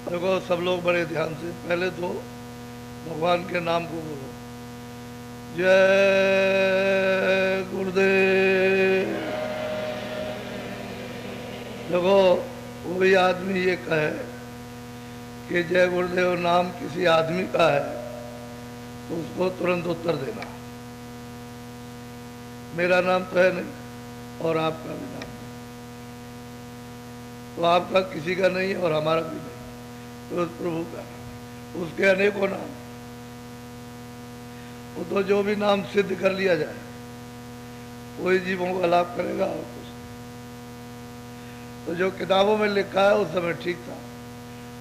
देखो सब लोग बड़े ध्यान से, पहले तो भगवान के नाम को बोलो। जय गुरुदेव। देखो कोई आदमी ये कहे कि जय गुरुदेव नाम किसी आदमी का है तो उसको तुरंत उत्तर देना, मेरा नाम तो है नहीं और आपका भी नाम नहीं, तो आपका किसी का नहीं है और हमारा भी नहीं, तो उस प्रभु का नाम, उसके अनेकों नाम। वो तो जो भी नाम सिद्ध कर लिया जाए वही जीवों का लाभ करेगा और कुछ। तो जो किताबों में लिखा है उस समय ठीक था,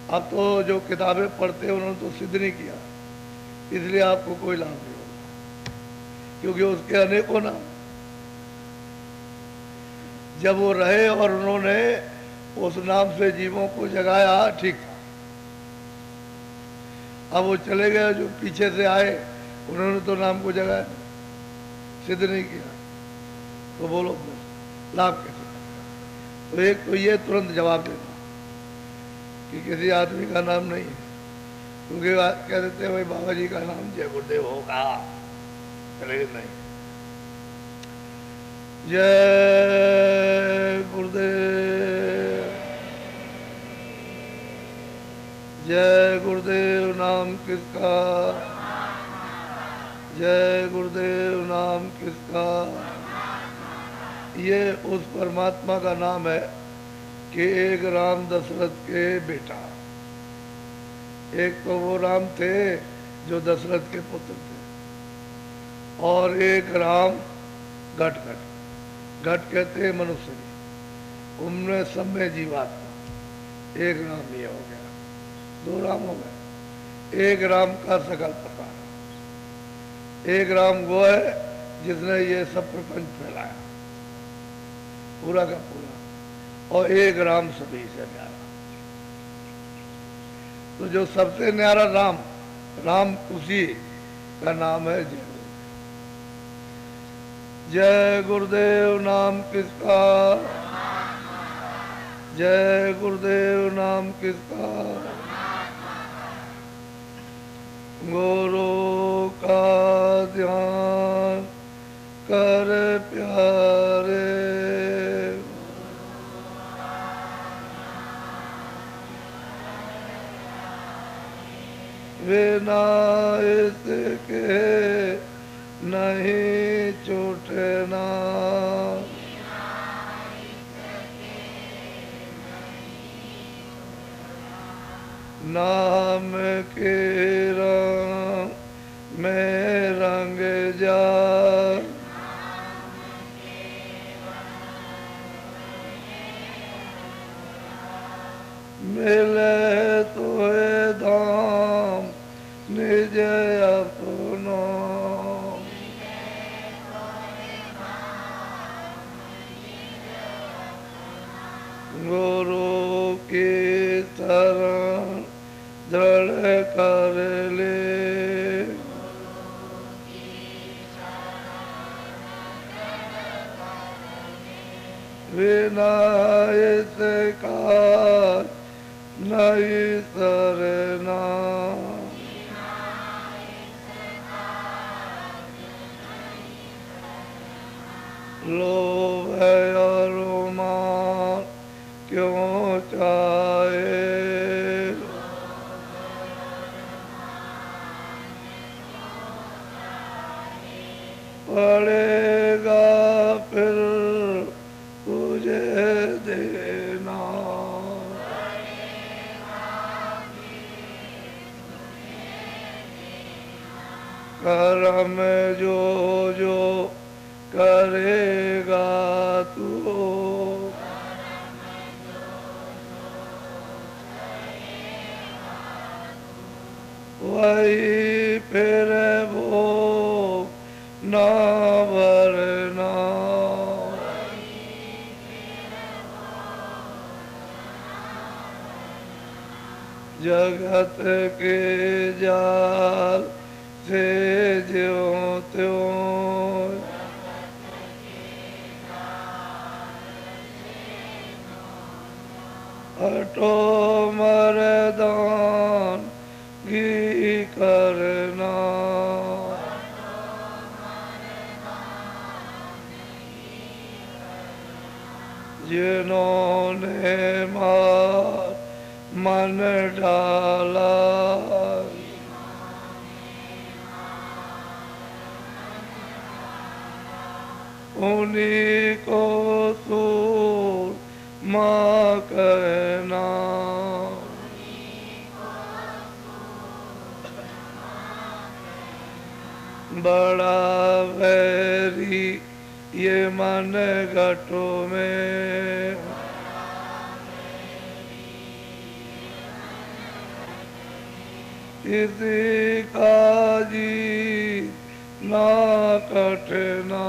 अब तो जो किताबें पढ़ते हैं उन्होंने तो सिद्ध नहीं किया, इसलिए आपको कोई लाभ नहीं होगा, क्योंकि उसके अनेकों नाम। जब वो रहे और उन्होंने उस नाम से जीवों को जगाया, ठीक था। अब वो चले गए, जो पीछे से आए उन्होंने तो नाम को जगाया, सिद्ध नहीं किया, तो बोलो लाभ कैसे? तो एक तो ये तुरंत जवाब देना कि किसी आदमी का नाम नहीं है, क्योंकि कह देते हैं भाई बाबा जी का नाम जय गुरुदेव होगा, चलेगा नहीं। जय गुरुदेव। जय गुरुदेव नाम किसका? जय गुरुदेव नाम किसका? ये उस परमात्मा का नाम है कि एक राम दशरथ के बेटा, एक तो वो राम थे जो दशरथ के पुत्र थे, और एक राम घट घट घट कहते हैं मनुष्य की, उनमें सब में जीवात्मा, एक राम ये हो गया, दो राम हो गए। एक राम का सकल प्रकार, एक राम वो है जिसने ये सब प्रपंच फैलाया पूरा का पूरा, और एक राम सभी से न्यारा। तो जो सबसे न्यारा राम, राम उसी का नाम है जय गुरुदेव। जय गुरुदेव नाम किसका? जय गुरुदेव नाम किसका? गुरु का ध्यान कर प्यारे, बिना इसके नहीं छूटना, नाम के रंग में रंग जा, मिले तुहे धाम निज अपनो, गुरु की शरण दृढ़ कर ले, बिना इसका नहीं सरना, लोभ और मान क्यों चाहे, पड़ेगा फिर तुझे देना, कर्म जो जो करेगा तू, वही फिर वो ना वरना, जगत के जाल से ज्यों त्यों, हटो मरदा मन डाला, उन्हीं को सूरमा कहना। बड़ा वैरी ये मन घटो में, किसी का जी ना कटना।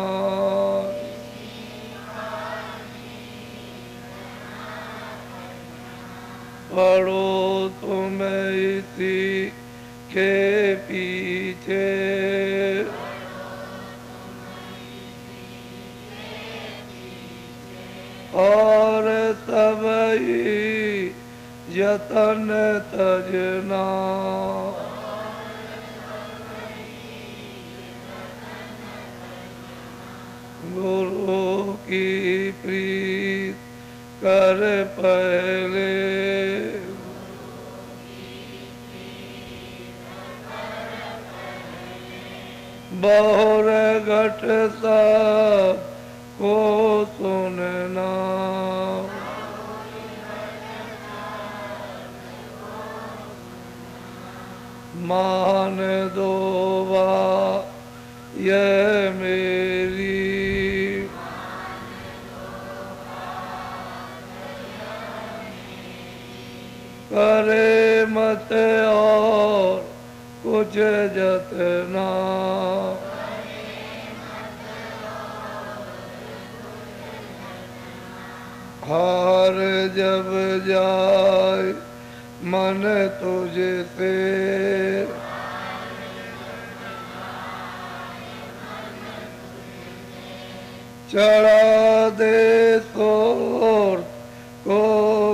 पढ़ो तुम इसी के पीछे, और सब ही यतन तजना। गुरु की प्रीत कर पहले, बहुर घट सब को सुनना। मान दो बात ये मेरी, करे मत और कुछ जतना। हार जब जाए मन तुझसे, चढ़ा दे सोर को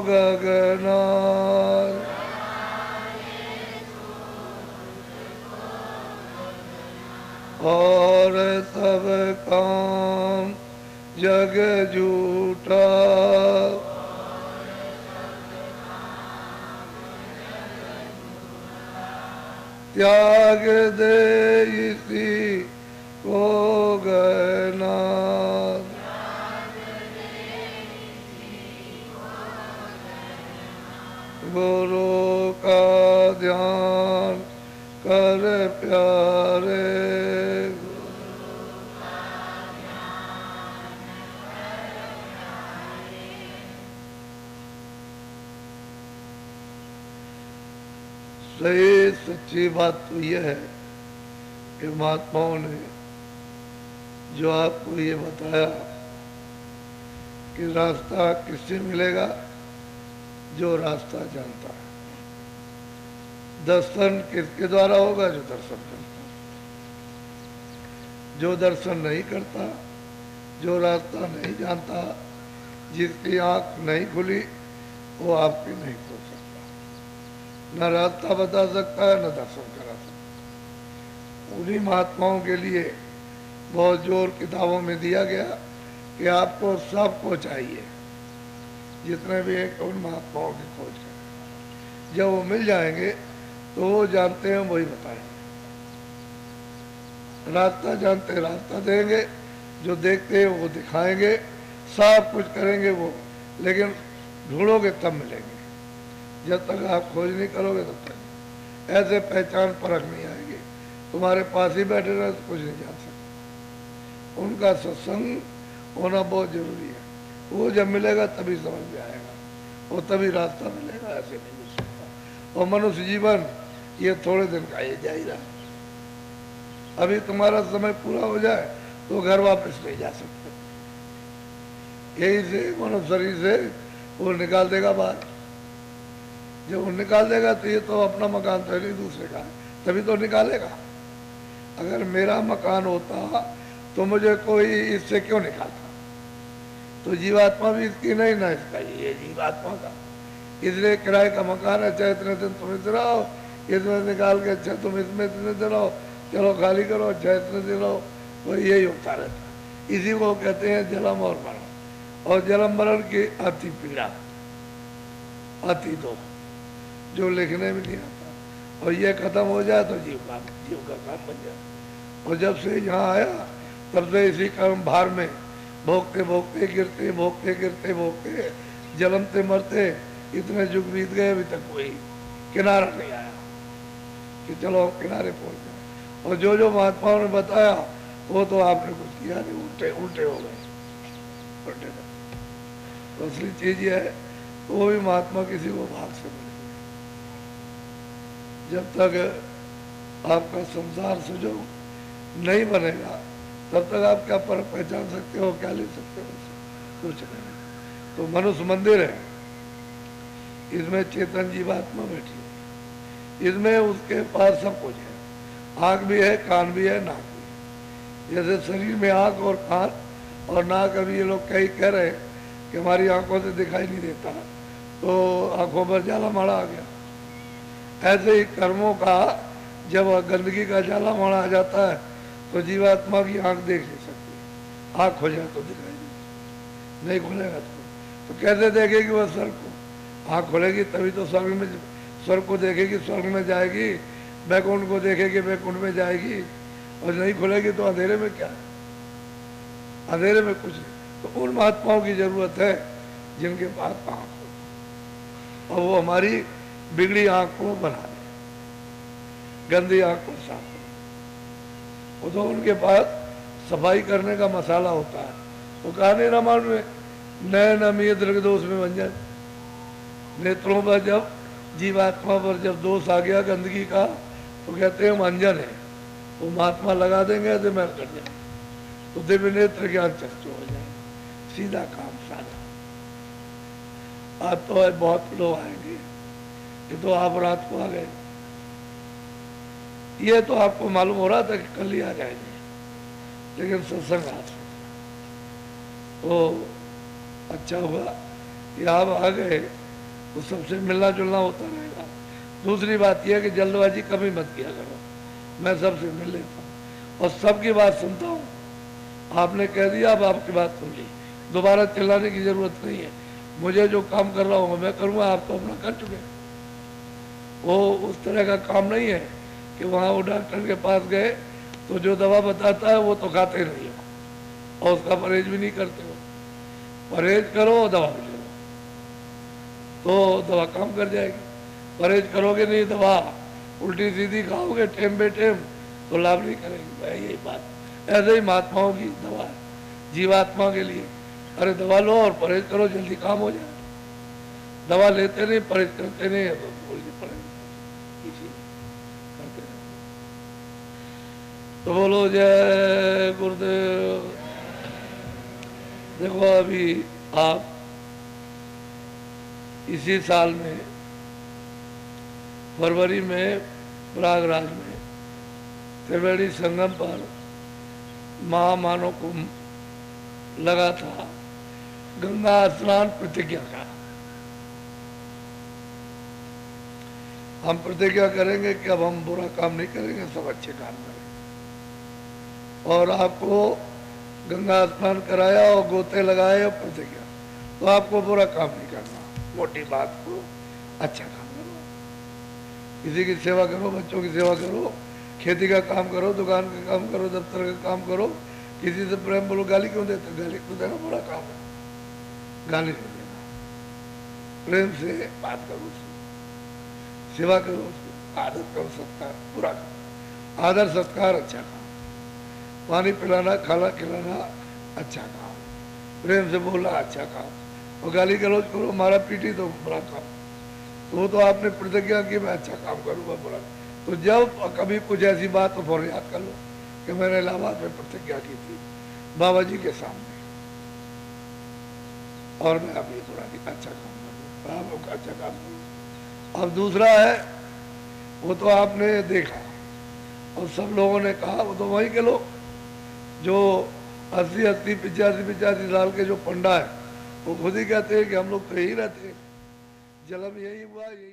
गगना। और सब काम जग झूठा, त्याग दे इसी को गहना। गुरु का ध्यान कर प्यारे, सही सच्ची बात तो यह है कि महात्माओं ने जो आपको ये बताया कि रास्ता किससे मिलेगा, जो रास्ता जानता है। दर्शन किसके द्वारा होगा, जो दर्शन करता है। जो दर्शन नहीं करता, जो रास्ता नहीं जानता, जिसकी आंख नहीं खुली, वो आपकी नहीं खोल सकता। न रास्ता बता सकता है, न दर्शन करा सकता। उन्हीं महात्माओं के लिए बहुत जोर किताबों में दिया गया कि आपको सबको चाहिए, जितने भी एक उन महात्माओं की खोज करें। जब वो मिल जाएंगे तो वो जानते हैं, वही बताएंगे। रास्ता जानते रास्ता देंगे, जो देखते हैं वो दिखाएंगे, सब कुछ करेंगे वो, लेकिन ढूंढोगे तब मिलेंगे। जब तक आप खोज नहीं करोगे तब तक ऐसे पहचान परख नहीं आएगी। तुम्हारे पास ही बैठे रहे तो कुछ नहीं जान सकते। उनका सत्संग होना बहुत जरूरी है। वो जब मिलेगा तभी समझ में आएगा, वो तभी रास्ता मिलेगा, ऐसे नहीं मिल सकता। और मनुष्य जीवन ये थोड़े दिन का ये जाएगा। अभी तुम्हारा समय पूरा हो जाए तो घर वापस नहीं जा सकते। यही से मनुष्य शरीर से वो निकाल देगा बाहर। जब वो निकाल देगा तो ये तो अपना मकान तो नहीं दूसरे का है, तभी तो निकालेगा। अगर मेरा मकान होता तो मुझे कोई इससे क्यों निकालता। तो जीवात्मा भी इसकी नहीं ना इसका, ये जीवात्मा का। इसलिए किराए का मकान है, चाहे इतने दिन तुम इधर आओ, इसमें निकाल के अच्छा तुम इसमें इतने दिन आओ, चलो खाली करो, अच्छा इतने दिन आओ, वो यही होता रहता। इसी को कहते हैं जन्म और मरण। और जन्म मरण की अति पीड़ा, अति दुख। जो लिखने में नहीं आता, और ये खत्म हो जाए तो जीव का काम बन जाए। और जब से यहाँ आया तब से इसी कर्म भार में भोगते भोगते गिरते भोगते गिरते भोगते जलमते मरते इतने युग बीत गए, अभी तक कोई किनारा नहीं आया कि चलो किनारे पहुंच गए। और जो जो महात्माओं ने बताया वो तो आपने कुछ किया नहीं, उल्टे उल्टे हो गए, उल्टे। तो असली चीज ये है, वो भी महात्मा किसी को भाग से मिले। जब तक आपका संसार सुजो नहीं बनेगा तब तक आप क्या फर्क पहचान सकते हो, क्या ले सकते हो, कुछ नहीं। तो मनुष्य मंदिर है, इसमें चेतन जीवात्मा बैठी है, इसमें उसके पास सब कुछ है। आँख भी है, कान भी है, नाक भी है। जैसे शरीर में आँख और कान और नाक, अभी ये लोग कई कह रहे हैं कि हमारी आंखों से दिखाई नहीं देता, तो आंखों पर जाला माड़ा आ गया। ऐसे ही कर्मों का जब गंदगी का जाला माड़ा आ जाता है तो जीवात्मा की आंख देख नहीं सकती, आंख हो जाए तो दिखाई नहीं खुलेगा तो कैसे देखेगी वह स्वर्ग को? आंख खुलेगी तभी तो स्वर्ग में, स्वर्ग को देखेगी स्वर्ग में जाएगी, बैकुंठ को देखेगी बैकुंठ में जाएगी। और नहीं खुलेगी तो अंधेरे में क्या, अंधेरे में कुछ नहीं। तो उन महात्माओं की जरूरत है जिनके पास आंख हो, और वो हमारी बिगड़ी आंख को बना दे, गंदी आंख को साफ करे। वो तो उनके पास सफाई करने का मसाला होता है। तो कहा नहीं रामायण में, नए नमीय दृग दोष में व्यंजन, नेत्रों पर जब जीवात्मा पर जब दोष आ गया गंदगी का तो कहते हैं अंजन है, वो महात्मा लगा देंगे तो मैं कर जाए तो दिव्य नेत्र ज्ञान चक्षु हो जाए, सीधा काम साधा। आज तो बहुत लोग आएंगे, ये तो आप रात को आ गए, ये तो आपको मालूम हो रहा था कि कल ही आ जाएंगे, लेकिन सत्संग आज तो अच्छा हुआ कि आप आ गए, तो सबसे मिलना जुलना होता रहेगा। दूसरी बात यह कि जल्दबाजी कभी मत किया करो, मैं सबसे मिल लेता हूँ और सबकी बात सुनता हूँ। आपने कह दिया, अब आपकी बात सुन ली, दोबारा चिल्लाने की जरूरत नहीं है। मुझे जो काम कर रहा हूँ मैं करूँगा, आप तो अपना कर चुके। वो उस तरह का काम नहीं है कि वहाँ वो डॉक्टर के पास गए तो जो दवा बताता है वो तो खाते नहीं हो और उसका परहेज भी नहीं करते हो। परहेज करो, दवा भी लो, तो दवा काम कर जाएगी। परहेज करोगे नहीं, दवा उल्टी सीधी खाओगे टेम बे टेम, तो लाभ नहीं करेगी। भाई यही बात, ऐसे ही महात्माओं की दवा है जीवात्मा के लिए। अरे दवा लो और परहेज करो, जल्दी काम हो जाए। दवा लेते नहीं, परहेज करते नहीं, तो बोलिए परहेज करते नहीं। तो बोलो जय गुरुदेव। देखो अभी आप इसी साल में फरवरी में प्रयागराज में त्रिवेणी संगम पर महामानव कुंभ लगा था, गंगा स्नान प्रतिज्ञा का। हम प्रतिज्ञा करेंगे कि अब हम बुरा काम नहीं करेंगे, सब अच्छे काम करेंगे। और आपको गंगा स्नान कराया और गोते लगाए और प्रतिज्ञा, तो आपको बुरा काम नहीं करना, मोटी बात को अच्छा काम करो, किसी की सेवा करो, बच्चों की सेवा करो, खेती का काम करो, दुकान का काम करो, दफ्तर का काम करो। किसी से प्रेम बोलो, गाली क्यों देते? गाली क्यों देना बुरा काम है, गाली नहीं देना, प्रेम से बात करो, सेवा करो, आदर करो, सत्कार बुरा काम, आदर सत्कार अच्छा काम, पानी पिलाना खाना खिलाना अच्छा काम, प्रेम से बोलना अच्छा काम, और गाली गलौज करो मारा पीटी तो बुरा काम। तो वो तो आपने प्रतिज्ञा की मैं अच्छा काम करूँगा, बुरा। तो जब कभी कुछ ऐसी बात तो फौरन याद कर लो कि मैंने इलाहाबाद में प्रतिज्ञा की थी बाबा जी के सामने, और मैं अभी थोड़ा अच्छा काम करूँगा, आप लोग अच्छा काम करूँगा। अब दूसरा है, वो तो आपने देखा और सब लोगों ने कहा, वो तो वहीं के लोग जो 80-80, 85-85 साल के जो पंडा है वो खुद ही कहते हैं कि हम लोग तो यही रहते हैं, जन्म यही हुआ, यही